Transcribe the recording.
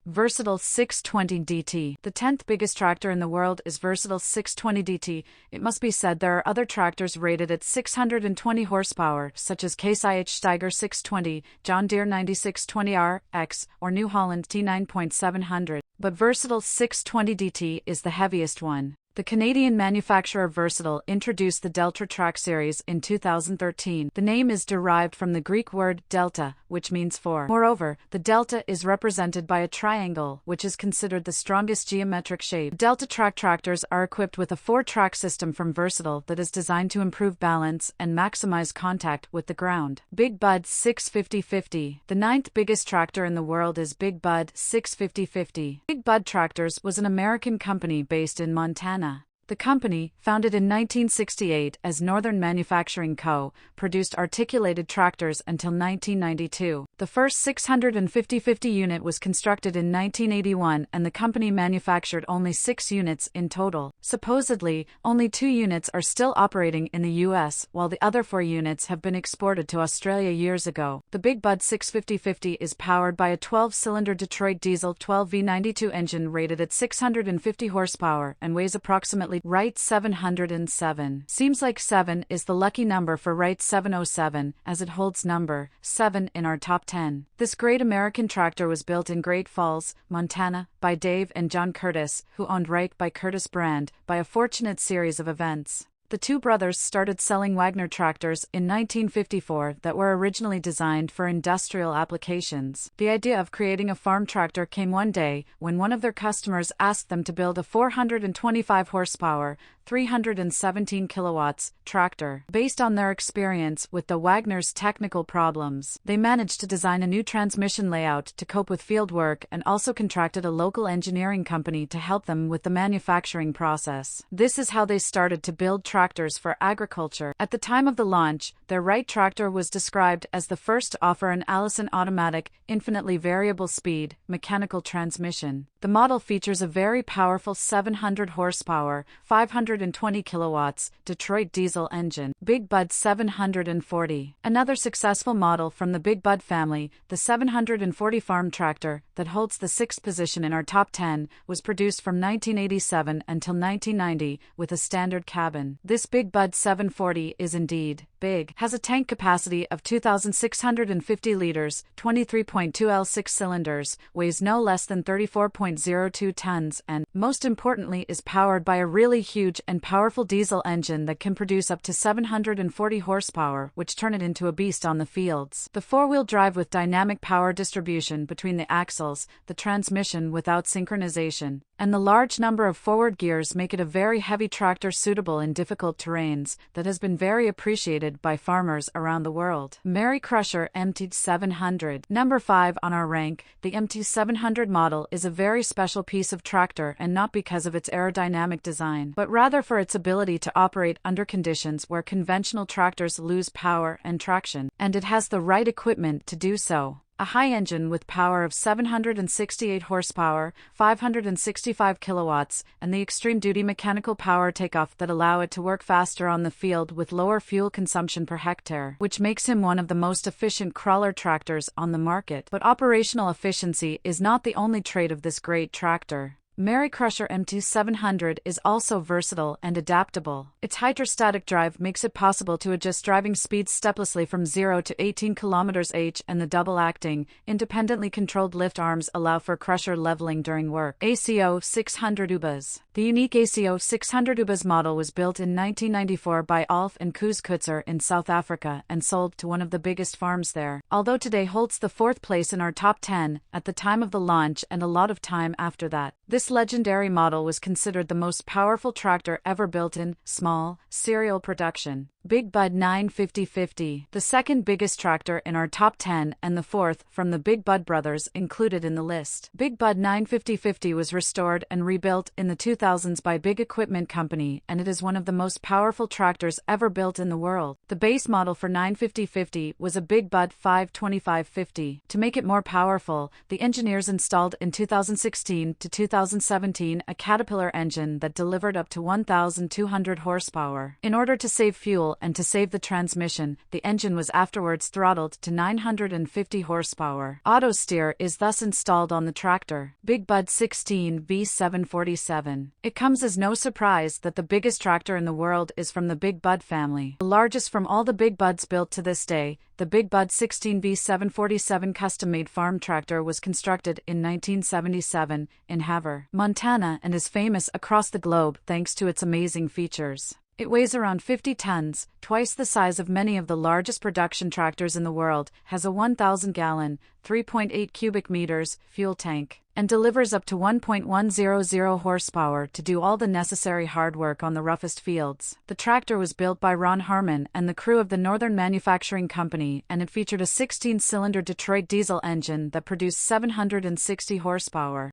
Versatile 620 DT. The 10th biggest tractor in the world is Versatile 620 DT. It must be said there are other tractors rated at 620 horsepower, such as Case IH Steiger 620, John Deere 9620R X, or New Holland T9.700. But Versatile 620 DT is the heaviest one. The Canadian manufacturer Versatile introduced the Delta Track series in 2013. The name is derived from the Greek word delta, which means four. Moreover, the delta is represented by a triangle, which is considered the strongest geometric shape. Delta Track tractors are equipped with a 4-track system from Versatile that is designed to improve balance and maximize contact with the ground. Big Bud 650/50. The 9th biggest tractor in the world is Big Bud 650/50. Big Bud Tractors was an American company based in Montana. The company, founded in 1968 as Northern Manufacturing Co., produced articulated tractors until 1992. The first 650/50 unit was constructed in 1981 and the company manufactured only 6 units in total. Supposedly, only 2 units are still operating in the US, while the other 4 units have been exported to Australia years ago. The Big Bud 650/50 is powered by a 12-cylinder Detroit diesel 12V92 engine rated at 650 horsepower and weighs approximately Wright 707. Seems like 7 is the lucky number for Wright 707, as it holds number 7 in our top 10. This great American tractor was built in Great Falls, Montana, by Dave and John Curtis, who owned Wright by Curtis brand, by a fortunate series of events. The two brothers started selling Wagner tractors in 1954 that were originally designed for industrial applications. The idea of creating a farm tractor came one day when one of their customers asked them to build a 425 horsepower, 317 kilowatts tractor. Based on their experience with the Wagner's technical problems, they managed to design a new transmission layout to cope with field work and also contracted a local engineering company to help them with the manufacturing process. This is how they started to build tractors for agriculture. At the time of the launch, their Wright tractor was described as the first to offer an Allison automatic, infinitely variable speed, mechanical transmission. The model features a very powerful 700 horsepower, 520 kilowatts, Detroit diesel engine. Big Bud 740. Another successful model from the Big Bud family, the 740 farm tractor, that holds the 6th position in our top 10, was produced from 1987 until 1990, with a standard cabin. This Big Bud 740 is indeed big, has a tank capacity of 2,650 liters, 23.2 L6 cylinders, weighs no less than 34.02 tons, and, most importantly, is powered by a really huge and powerful diesel engine that can produce up to 740 horsepower, which turn it into a beast on the fields. The 4-wheel drive with dynamic power distribution between the axles, the transmission without synchronization, and the large number of forward gears make it a very heavy tractor suitable in difficult terrains that has been very appreciated by farmers around the world. Mary Crusher MT700. Number 5 on our rank, the MT700 model is a very special piece of tractor, and not because of its aerodynamic design, but rather for its ability to operate under conditions where conventional tractors lose power and traction, and it has the right equipment to do so. A high engine with power of 768 horsepower, 565 kilowatts, and the extreme-duty mechanical power takeoff that allow it to work faster on the field with lower fuel consumption per hectare, which makes him one of the most efficient crawler tractors on the market. But operational efficiency is not the only trait of this great tractor. Mary Crusher MT700 is also versatile and adaptable. Its hydrostatic drive makes it possible to adjust driving speeds steplessly from 0 to 18 km/h, and the double-acting, independently controlled lift arms allow for crusher leveling during work. ACO 600 UBAs. The unique ACO 600 UBAs model was built in 1994 by Alf and Koos Kutzer in South Africa and sold to one of the biggest farms there. Although today holds the 4th place in our top 10, at the time of the launch and a lot of time after that, this legendary model was considered the most powerful tractor ever built in small serial production. Big Bud 950/50. The 2nd biggest tractor in our top 10 and the 4th from the Big Bud brothers included in the list. Big Bud 950/50 was restored and rebuilt in the 2000s by Big Equipment Company, and it is one of the most powerful tractors ever built in the world. The base model for 950/50 was a Big Bud 525/50. To make it more powerful, the engineers installed in 2016 to 2017 2017 a Caterpillar engine that delivered up to 1,200 horsepower. In order to save fuel and to save the transmission, the engine was afterwards throttled to 950 horsepower. Auto steer is thus installed on the tractor. Big Bud 16 V747. It comes as no surprise that the biggest tractor in the world is from the Big Bud family. The largest from all the Big Buds built to this day, the Big Bud 16 V747 custom-made farm tractor was constructed in 1977 in Havre, Montana, and is famous across the globe thanks to its amazing features. It weighs around 50 tons, twice the size of many of the largest production tractors in the world, has a 1,000-gallon, 3.8 cubic meters, fuel tank, and delivers up to 1.100 horsepower to do all the necessary hard work on the roughest fields. The tractor was built by Ron Harmon and the crew of the Northern Manufacturing Company, and it featured a 16-cylinder Detroit diesel engine that produced 760 horsepower.